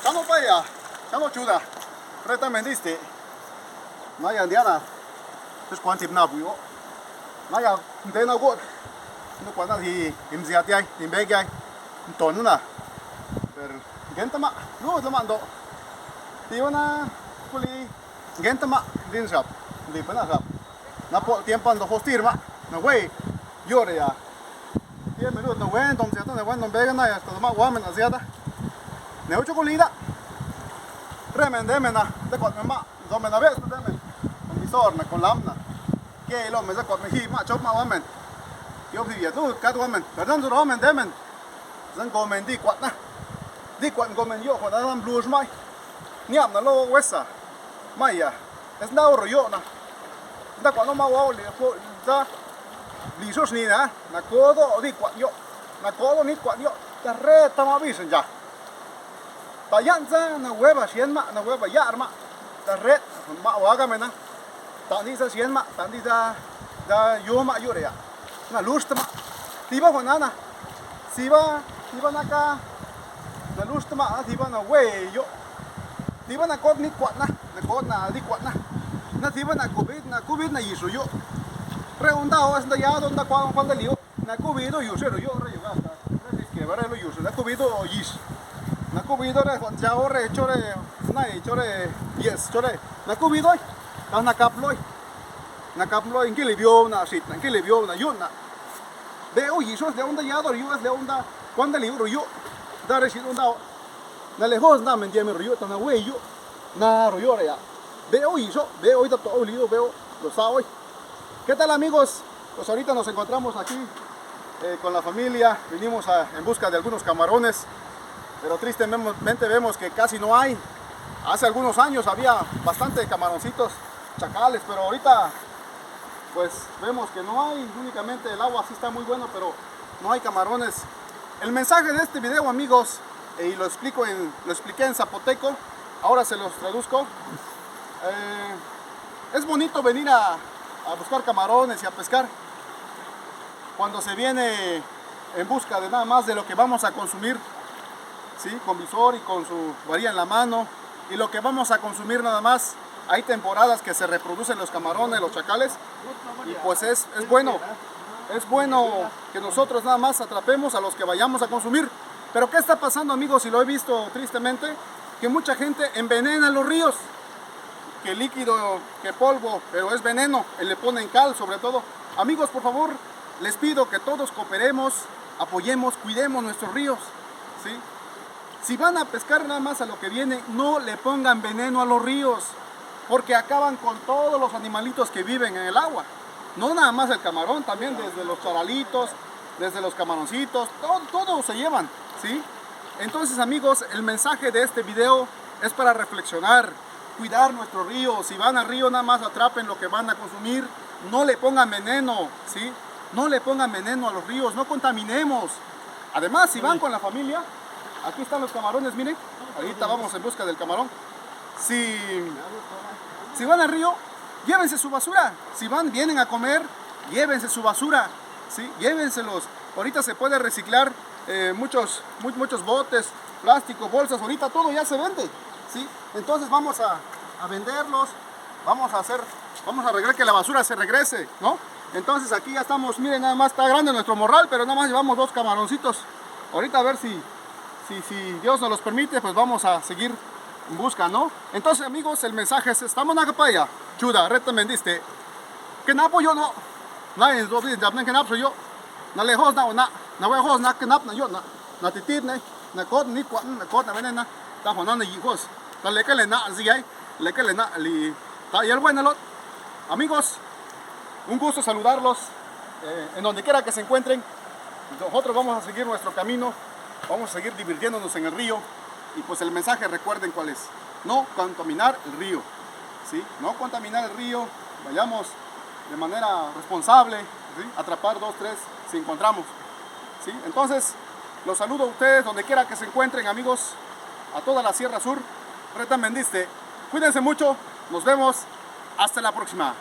Chamo paya, chamo chuda. Reta mendiste. Naya Diana. Terus kuantip na buyo. Naya ndena got. No kuana hi imziat yai, imbeg yai. Tonu na. Per gentama, no tamando. Tiwana kuli gentama din shop. Di pana shop. Na po tiempo ando hostir ma. Na wey. Yore ya. 10 minutos no wen dom siata na wen dom bega na ya sta ma wamen asiata. Neu chocolida. Tremende na. Te kot ma. Dom na vez te men. Con visor na con lamna. Que lo me se kot me hi ma chop ma wamen. Yo vi ya tu kat wamen. Perdan du wamen demen. Zan gomen di kwat na. Di kwat gomen yo ko na blue mai. Niam na lo wesa. Mai ya. Es na oro yo na. Da kwat no ma wa le ko da li sos ni na kodo di kwat yo. Na kodo ni kwat yo. Ta re ta ma bisen ja. Ta yan za na hueva sien ma na hueva ya arma. Ta re ma wa ga mena. Ta ni sa sien ma, ta ni da yo ma yo re ya. Na lust ma. Tiba ko na. Siba naka na lust ma tiba na we yo. Tiba na kod ni kwat na kod na di kwat na. Na tiba na covid na yiso yo. Preguntado es de ya donde cuando lío na cubido yo se yo re basta que vare lo yo na cubido yis na cubido re con chao re chore chore yes chore na cubido na kaploy in que le vio na sit na que le vio na yo na veo yisos de onda ya do yo es de onda cuando libro yo da re sit onda na lejos na me entiende yo na we yo na ro yo ya veo yiso veo ahorita todo lido veo lo sabe. ¿Qué tal amigos? Pues ahorita nos encontramos aquí con la familia, vinimos en busca de algunos camarones, pero tristemente vemos que casi no hay. Hace algunos años había bastante camaroncitos, chacales, pero ahorita pues vemos que no hay, únicamente el agua sí está muy bueno, pero no hay camarones. El mensaje de este video amigos, y lo expliqué en zapoteco, ahora se los traduzco. Es bonito venir a buscar camarones y a pescar cuando se viene en busca de nada más de lo que vamos a consumir, ¿sí? Con visor y con su varilla en la mano y lo que vamos a consumir nada más. Hay temporadas que se reproducen los camarones, los chacales y pues es bueno que nosotros nada más atrapemos a los que vayamos a consumir. Pero ¿qué está pasando amigos? Y lo he visto tristemente, que mucha gente envenena los ríos. Que líquido, que polvo, pero es veneno, le ponen cal sobre todo. Amigos, por favor, les pido que todos cooperemos, apoyemos, cuidemos nuestros ríos, ¿sí? Si van a pescar nada más a lo que viene, no le pongan veneno a los ríos, porque acaban con todos los animalitos que viven en el agua. No nada más el camarón, también desde los charalitos, desde los camaroncitos, todo se llevan, ¿sí? Entonces amigos, el mensaje de este video es para reflexionar, cuidar nuestro río. Si van al río nada más atrapen lo que van a consumir, no le pongan veneno, ¿sí? No le pongan veneno a los ríos, no contaminemos. Además, si van con la familia, aquí están los camarones, miren, ahorita vamos en busca del camarón. Si van al río, llévense su basura. Si vienen a comer, llévense su basura, ¿sí? Llévenselos. Ahorita se puede reciclar muchos botes, plástico, bolsas, ahorita todo ya se vende, ¿sí? Entonces vamos a venderlos, vamos a arreglar que la basura se regrese, ¿no? Entonces aquí ya estamos, miren, nada más está grande nuestro morral, pero nada más llevamos 2 camaroncitos. Ahorita a ver si Dios nos los permite, pues vamos a seguir en busca, ¿no? Entonces amigos, el mensaje es, estamos en la capaya, chuda, reta mendiste, que napo yo no, nadie es doble, ya que napo yo, na lejos na lejos na que na yo na titit na cod ni cod na venena, ta jonando hijos. Le que le na li ta y el bueno lot. Amigos, un gusto saludarlos en donde quiera que se encuentren. Nosotros vamos a seguir nuestro camino, vamos a seguir divirtiéndonos en el río y pues el mensaje recuerden cuál es: no contaminar el río, ¿sí? No contaminar el río, vayamos de manera responsable, ¿sí? Atrapar 2, 3 si encontramos, ¿sí? Entonces los saludo a ustedes donde quiera que se encuentren amigos, a toda la Sierra Sur. Reta Mendiste, cuídense mucho, nos vemos, hasta la próxima.